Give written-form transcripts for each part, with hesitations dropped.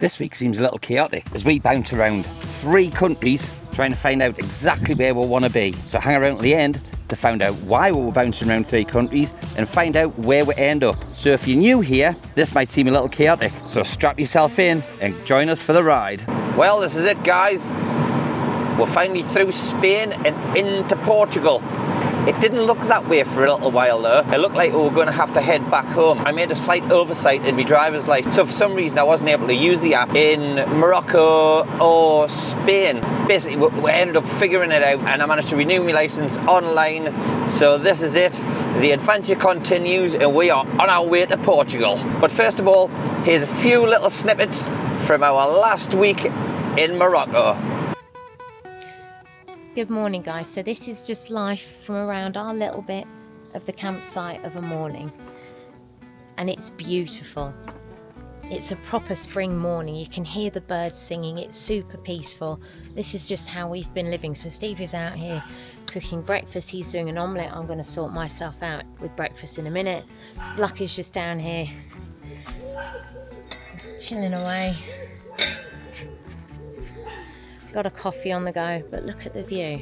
This week seems a little chaotic as we bounce around 3 countries trying to find out exactly where we want to be. So hang around to the end to find out why we were bouncing around 3 countries and find out where we end up. So if you're new here, this might seem a little chaotic. So strap yourself in and join us for the ride. Well, this is it, guys. We're finally through Spain and into Portugal. It didn't look that way for a little while though. It looked like we were going to have to head back home. I made a slight oversight in my driver's license, so for some reason I wasn't able to use the app in Morocco or Spain. Basically, we ended up figuring it out and I managed to renew my license online. So this is it. The adventure continues and we are on our way to Portugal. But first of all, here's a few little snippets from our last week in Morocco. Good morning, guys. So this is just life from around our little bit of the campsite of a morning, and it's beautiful. It's a proper spring morning. You can hear the birds singing. It's super peaceful. This is just how we've been living. So Steve is out here cooking breakfast. He's doing an omelette. I'm going to sort myself out with breakfast in a minute. Luck is just down here chilling away. Got a coffee on the go, but look at the view.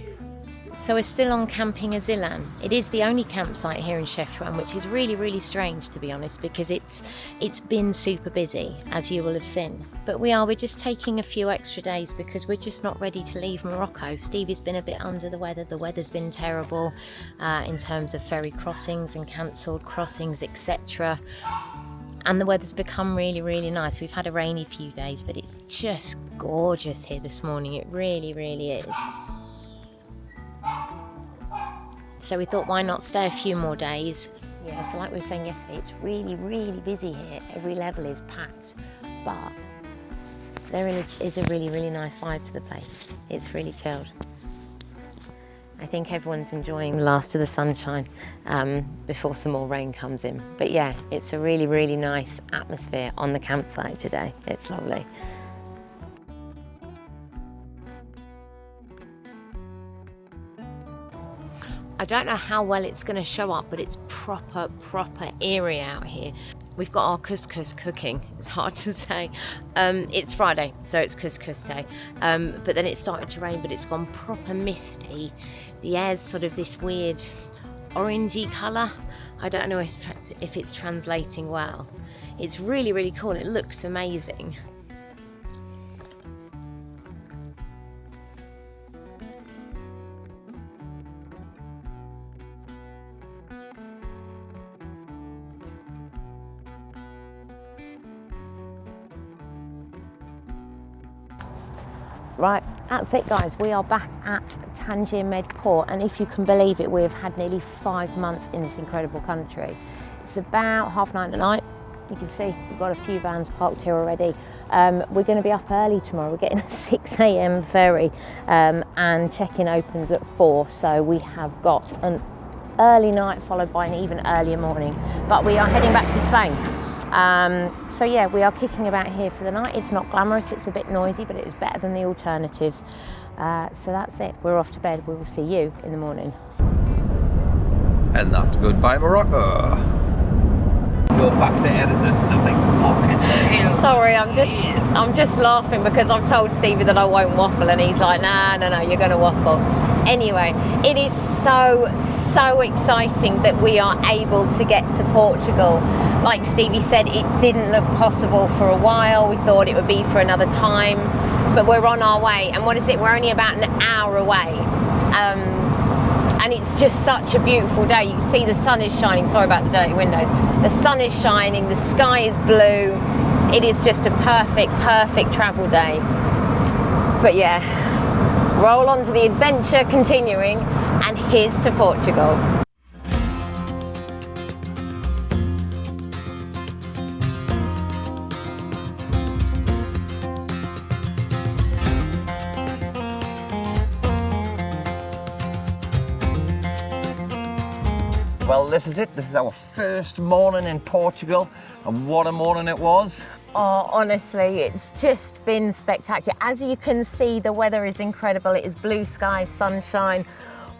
So we're still on Camping Azilan. It is the only campsite here in Chefchaouen, which is really, really strange, to be honest, because it's been super busy, as you will have seen. But we're just taking a few extra days because we're just not ready to leave Morocco. Stevie's been a bit under the weather. The weather's been terrible in terms of ferry crossings and cancelled crossings, etc. And the weather's become really, really nice. We've had a rainy few days, but it's just gorgeous here this morning. It really, really is. So we thought, why not stay a few more days? Yeah, so like we were saying yesterday, it's really, really busy here. Every level is packed, but there is a really, really nice vibe to the place. It's really chilled. I think everyone's enjoying the last of the sunshine before some more rain comes in. But yeah, it's a really, really nice atmosphere on the campsite today. It's lovely. I don't know how well it's going to show up, but it's proper eerie out here. We've got our couscous cooking. It's hard to say. It's Friday, so it's couscous day. But then it started to rain, but it's gone proper misty. The air's sort of this weird orangey colour. I don't know if it's translating well. It's really, really cool. It looks amazing. Right, that's it, guys. We are back at Tangier Med Port, and if you can believe it, we've had nearly 5 months in this incredible country. It's about 9:30 at night. You can see we've got a few vans parked here already. We're going to be up early tomorrow. We're getting a 6 a.m. ferry, and check-in opens at 4, so we have got an early night followed by an even earlier morning. But we are heading back to Spain. So yeah, we are kicking about here for the night. It's not glamorous, it's a bit noisy, but it is better than the alternatives. So that's it. We're off to bed. We will see you in the morning. And that's goodbye Morocco. Go back to edit this and I'm like, fucking hell. Sorry, I'm just laughing because I've told Stevie that I won't waffle, and he's like, nah, you're going to waffle. Anyway, it is so exciting that we are able to get to Portugal. Like Stevie said, it didn't look possible for a while. We thought it would be for another time, but we're on our way. And what is it? We're only about an hour away. And it's just such a beautiful day. You can see the sun is shining. Sorry about the dirty windows. The sun is shining, the sky is blue. It is just a perfect travel day. But yeah, roll on to the adventure continuing, and here's to Portugal. Well, this is it. This is our first morning in Portugal, and what a morning it was. Oh, honestly, it's just been spectacular. As you can see, the weather is incredible. It is blue sky, sunshine,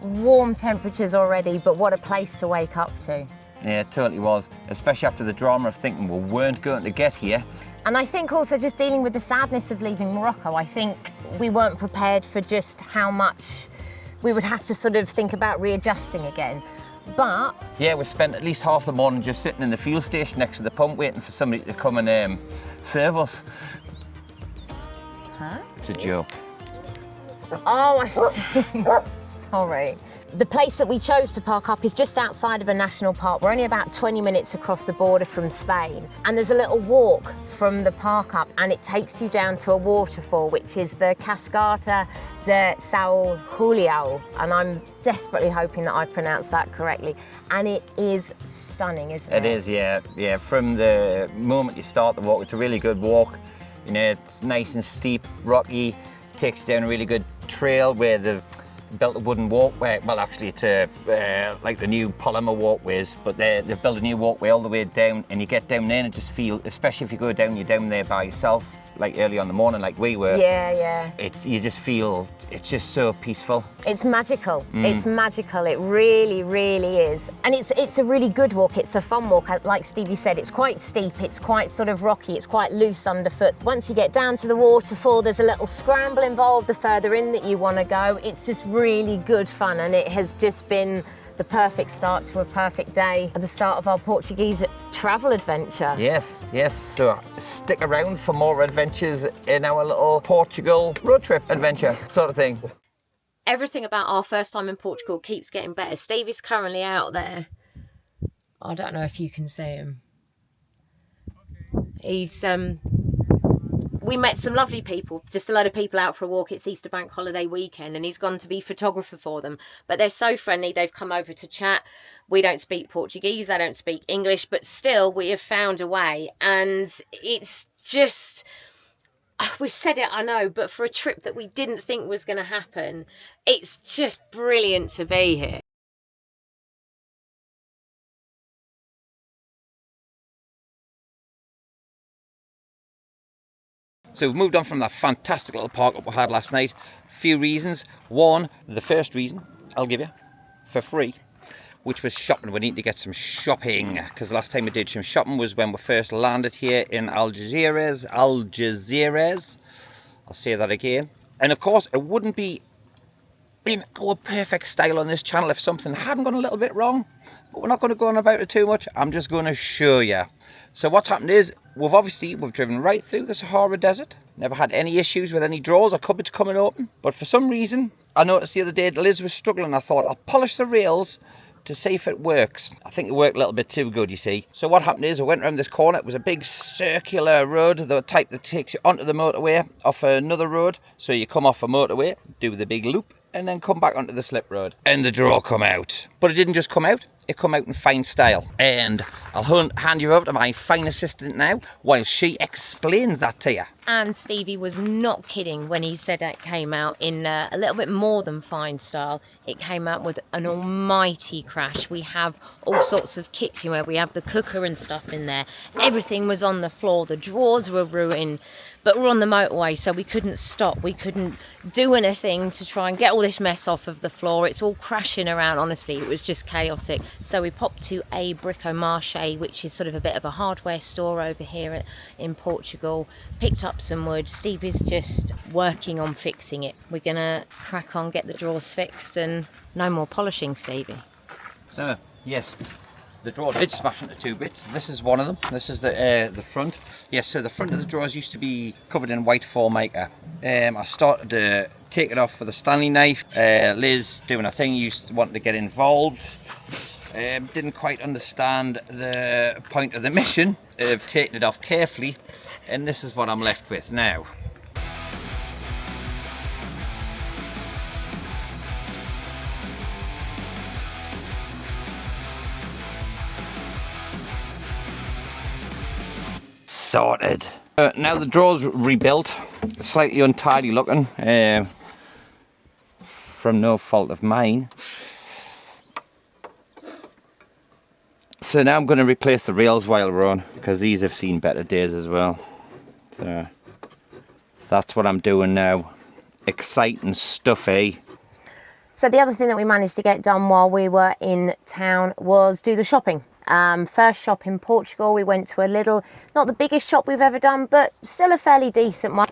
warm temperatures already, but what a place to wake up to. Yeah, it totally was. Especially after the drama of thinking we weren't going to get here. And I think also just dealing with the sadness of leaving Morocco, I think we weren't prepared for just how much we would have to sort of think about readjusting again. But yeah, we spent at least half the morning just sitting in the fuel station next to the pump waiting for somebody to come and serve us. Huh? It's a joke. Oh, I see. Sorry. The place that we chose to park up is just outside of a national park. We're only about 20 minutes across the border from Spain. And there's a little walk from the park up and it takes you down to a waterfall, which is the Cascata de São Julião. And I'm desperately hoping that I pronounced that correctly. And it is stunning, isn't it? It is, yeah. Yeah, from the moment you start the walk, it's a really good walk. You know, it's nice and steep, rocky, takes you down a really good trail where they've built a wooden walkway. Well, actually, it's like the new polymer walkways, but they've built a new walkway all the way down, and you get down there and it just feels, especially if you go down, you're down there by yourself, like early on in the morning, like we were. Yeah, yeah. You just feel, it's just so peaceful. It's magical. It's magical. It really, really is. And it's a really good walk. It's a fun walk. Like Stevie said, it's quite steep. It's quite sort of rocky. It's quite loose underfoot. Once you get down to the waterfall, there's a little scramble involved the further in that you want to go. It's just really good fun. And it has just been the perfect start to a perfect day at the start of our Portuguese travel adventure. Yes, yes. So stick around for more adventures in our little Portugal road trip adventure sort of thing. Everything about our first time in Portugal keeps getting better. Stevie's currently out there. I don't know if you can see him. He's we met some lovely people, just a load of people out for a walk. It's Easter bank holiday weekend and he's gone to be photographer for them. But they're so friendly, they've come over to chat. We don't speak Portuguese, I don't speak English, but still we have found a way. And it's just, we've said it, I know, but for a trip that we didn't think was going to happen, it's just brilliant to be here. So we've moved on from that fantastic little park up we had last night. A few reasons. One, the first reason I'll give you, for free, which was shopping. We need to get some shopping, because the last time we did some shopping was when we first landed here in Algeciras. I'll say that again. And of course, it wouldn't be in our perfect style on this channel if something hadn't gone a little bit wrong. But we're not going to go on about it too much. I'm just going to show you. So what's happened is, we've driven right through the Sahara Desert. Never had any issues with any drawers or cupboards coming open. But for some reason, I noticed the other day that Liz was struggling. I thought, I'll polish the rails to see if it works. I think it worked a little bit too good, you see. So what happened is, I went around this corner. It was a big circular road, the type that takes you onto the motorway off another road. So you come off a motorway, do the big loop, and then come back onto the slip road. And the draw come out. But it didn't just come out. It come out in fine style. And I'll hand you over to my fine assistant now while she explains that to you. And Stevie was not kidding when he said it came out in a little bit more than fine style. It came out with an almighty crash. We have all sorts of kitchenware. We have the cooker and stuff in there. Everything was on the floor. The drawers were ruined. But we're on the motorway, so we couldn't stop. We couldn't do anything to try and get all this mess off of the floor. It's all crashing around, honestly. It was just chaotic. So we popped to a brico-marché, which is sort of a bit of a hardware store over here in Portugal. Picked up some wood. Steve is just working on fixing it. We're going to crack on, get the drawers fixed, and no more polishing, Stevie. So, yes. The drawer did smash into two bits. This is one of them. This is the front. Yes, so the front of the drawers used to be covered in white formica. I started to take it off with a Stanley knife. Liz, doing a thing, wanted to get involved. Didn't quite understand the point of the mission of taking it off carefully. And this is what I'm left with now. Sorted. Now the drawer's rebuilt, slightly untidy looking, from no fault of mine. So now I'm going to replace the rails while we're on, because these have seen better days as well. So that's what I'm doing now. Exciting stuff, eh? So the other thing that we managed to get done while we were in town was do the shopping. First shop in Portugal, we went to a little, not the biggest shop we've ever done, but still a fairly decent one.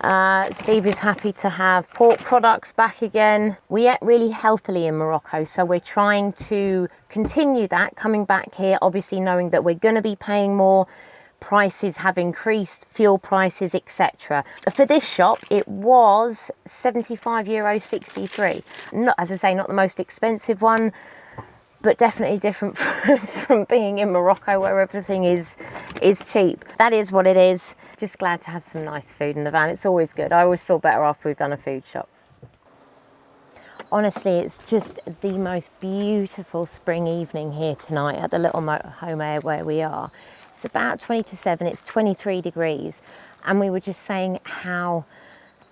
Steve is happy to have pork products back again. We ate really healthily in Morocco, so we're trying to continue that, coming back here, obviously knowing that we're going to be paying more. Prices have increased, fuel prices, etc. For this shop, it was €75.63. Not, as I say, not the most expensive one, but definitely different from being in Morocco where everything is cheap. That is what it is. Just glad to have some nice food in the van. It's always good. I always feel better after we've done a food shop. Honestly, it's just the most beautiful spring evening here tonight at the little motorhome area where we are. It's about 20 to 7, it's 23 degrees. And we were just saying how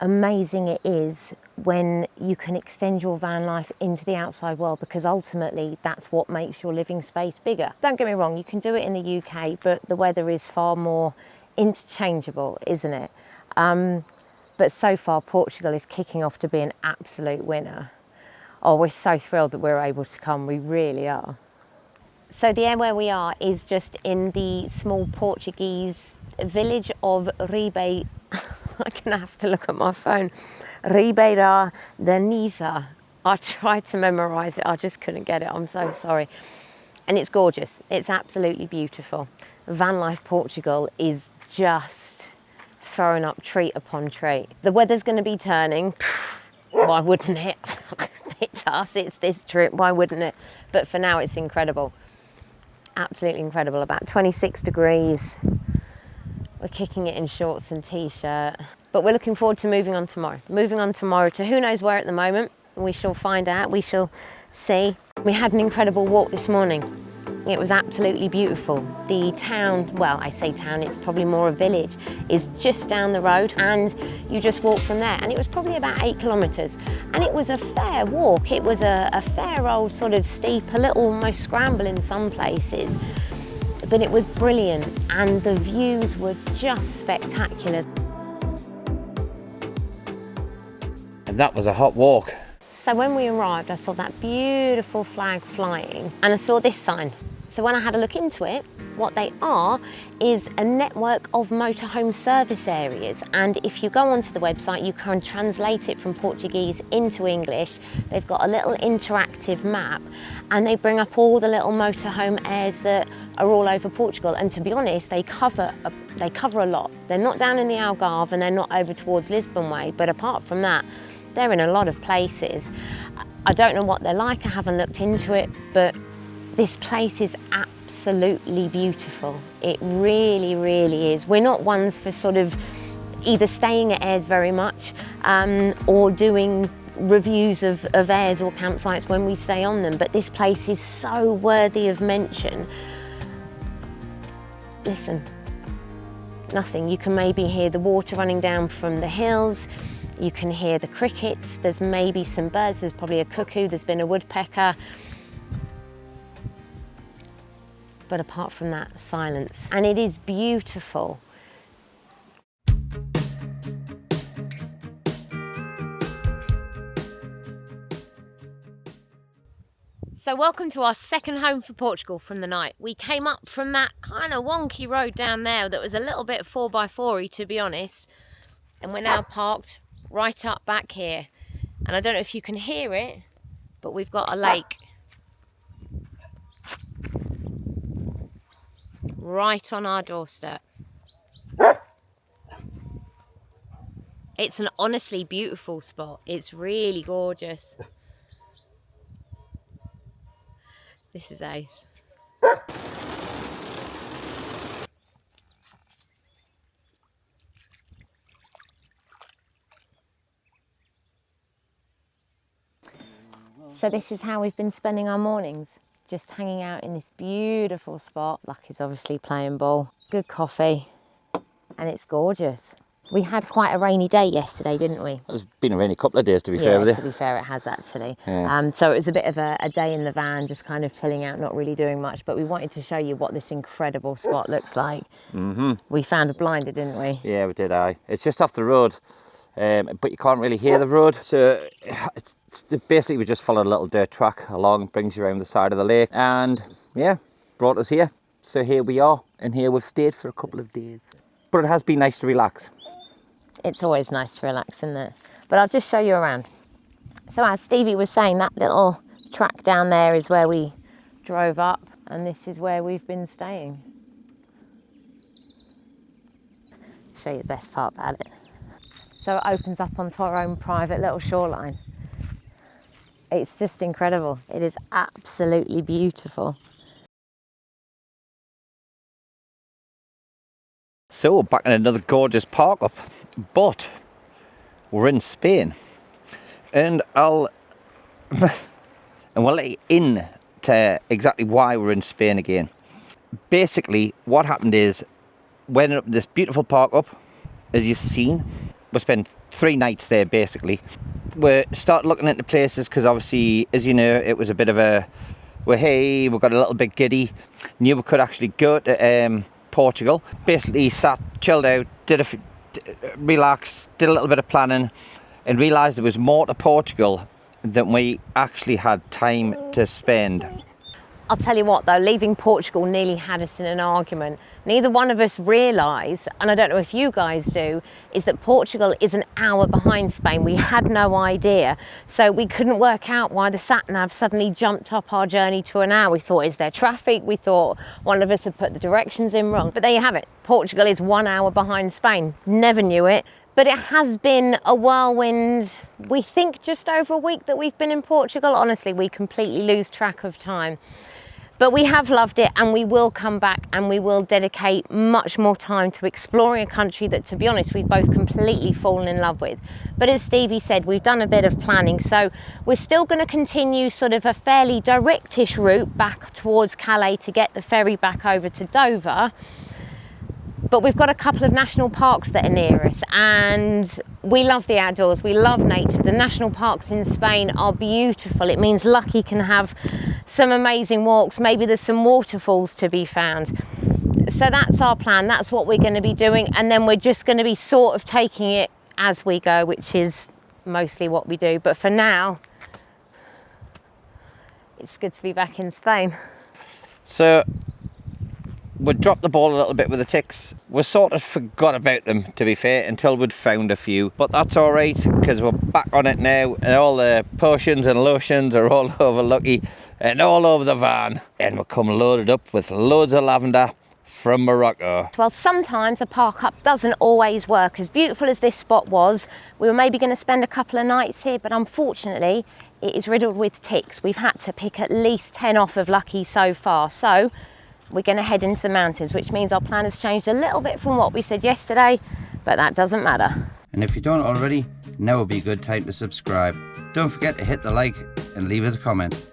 amazing it is when you can extend your van life into the outside world, because ultimately that's what makes your living space bigger. Don't get me wrong, you can do it in the UK, but the weather is far more interchangeable, isn't it? But so far, Portugal is kicking off to be an absolute winner. Oh, we're so thrilled that we're able to come, we really are. So the area where we are is just in the small Portuguese village of I'm gonna have to look at my phone. Ribeira da Nisa. I tried to memorise it, I just couldn't get it, I'm so sorry. And it's gorgeous, it's absolutely beautiful. Vanlife Portugal is just throwing up treat upon treat. The weather's gonna be turning. Why wouldn't it? It's us, it's this trip, why wouldn't it? But for now, it's incredible. Absolutely incredible. About 26 degrees. We're kicking it in shorts and t-shirt. But we're looking forward to moving on tomorrow. Moving on tomorrow to who knows where at the moment. We shall find out, we shall see. We had an incredible walk this morning. It was absolutely beautiful. The town, well, I say town, it's probably more a village, is just down the road, and you just walk from there. And it was probably about 8 kilometres. And it was a fair walk. It was a fair old sort of steep, a little almost scramble in some places. But it was brilliant, and the views were just spectacular. And that was a hot walk. So when we arrived, I saw that beautiful flag flying, and I saw this sign. So when I had a look into it, what they are is a network of motorhome service areas. And if you go onto the website, you can translate it from Portuguese into English. They've got a little interactive map, and they bring up all the little motorhome areas that are all over Portugal. And to be honest, they cover a lot. They're not down in the Algarve, and they're not over towards Lisbon way. But apart from that, they're in a lot of places. I don't know what they're like, I haven't looked into it, but this place is absolutely beautiful. It really, really is. We're not ones for sort of either staying at airs very much or doing reviews of airs or campsites when we stay on them, but this place is so worthy of mention. Listen, nothing. You can maybe hear the water running down from the hills. You can hear the crickets. There's maybe some birds. There's probably a cuckoo. There's been a woodpecker. But apart from that, silence. And it is beautiful. So welcome to our second home for Portugal from the night. We came up from that kind of wonky road down there that was a little bit 4x4-y, to be honest. And we're now parked right up back here. And I don't know if you can hear it, but we've got a lake right on our doorstep. It's an honestly beautiful spot. It's really gorgeous. This is ace. So this is how we've been spending our mornings. Just hanging out in this beautiful spot. Lucky's obviously playing ball. Good coffee, and it's gorgeous. We had quite a rainy day yesterday, didn't we? It's been a rainy couple of days, to be fair with you. To be fair, it has actually. Yeah. So it was a bit of a day in the van, just kind of chilling out, not really doing much, but we wanted to show you what this incredible spot looks like. Mm-hmm. We found a blinder, didn't we? Yeah, we did, aye. It's just off the road, but you can't really hear the road. So basically we just followed a little dirt track along, brings you around the side of the lake, and yeah, brought us here. So here we are, and here we've stayed for a couple of days. But it has been nice to relax. It's always nice to relax, isn't it? But I'll just show you around. So as Stevie was saying, that little track down there is where we drove up, and this is where we've been staying. Show you the best part about it. So it opens up onto our own private little shoreline. It's just incredible. It is absolutely beautiful. So we're back in another gorgeous park up, but we're in Spain, and we'll let you in to exactly why we're in Spain again. Basically, what happened is we ended up in this beautiful park up, as you've seen. We spent 3 nights there basically. We started looking into places because obviously, as you know, it was a bit of a, we got a little bit giddy. Knew we could actually go to Portugal. Basically sat, chilled out, relaxed, did a little bit of planning, and realised there was more to Portugal than we actually had time to spend. I'll tell you what though, leaving Portugal nearly had us in an argument. Neither one of us realise, and I don't know if you guys do, is that Portugal is an hour behind Spain. We had no idea. So we couldn't work out why the sat-nav suddenly jumped up our journey to an hour. We thought, is there traffic? We thought one of us had put the directions in wrong. But there you have it. Portugal is 1 hour behind Spain. Never knew it. But it has been a whirlwind, we think just over a week that we've been in Portugal. Honestly, we completely lose track of time. But we have loved it, and we will come back, and we will dedicate much more time to exploring a country that, to be honest, we've both completely fallen in love with. But as Stevie said, we've done a bit of planning, so we're still going to continue sort of a fairly directish route back towards Calais to get the ferry back over to Dover. But we've got a couple of national parks that are near us, and we love the outdoors, we love nature. The national parks in Spain are beautiful. It means Lucky can have some amazing walks. Maybe there's some waterfalls to be found. So that's our plan, that's what we're going to be doing, and then we're just going to be sort of taking it as we go, which is mostly what we do. But for now, it's good to be back in Spain. So we dropped the ball a little bit with the ticks. We sort of forgot about them, to be fair, until we'd found a few. But that's all right, because we're back on it now, and all the potions and lotions are all over Lucky and all over the van. And we'll come loaded up with loads of lavender from Morocco. Well, sometimes a park up doesn't always work. As beautiful as this spot was, we were maybe going to spend a couple of nights here, but unfortunately, it is riddled with ticks. We've had to pick at least 10 off of Lucky so far. So we're going to head into the mountains, which means our plan has changed a little bit from what we said yesterday, but that doesn't matter. And if you don't already, now would be a good time to subscribe. Don't forget to hit the like and leave us a comment.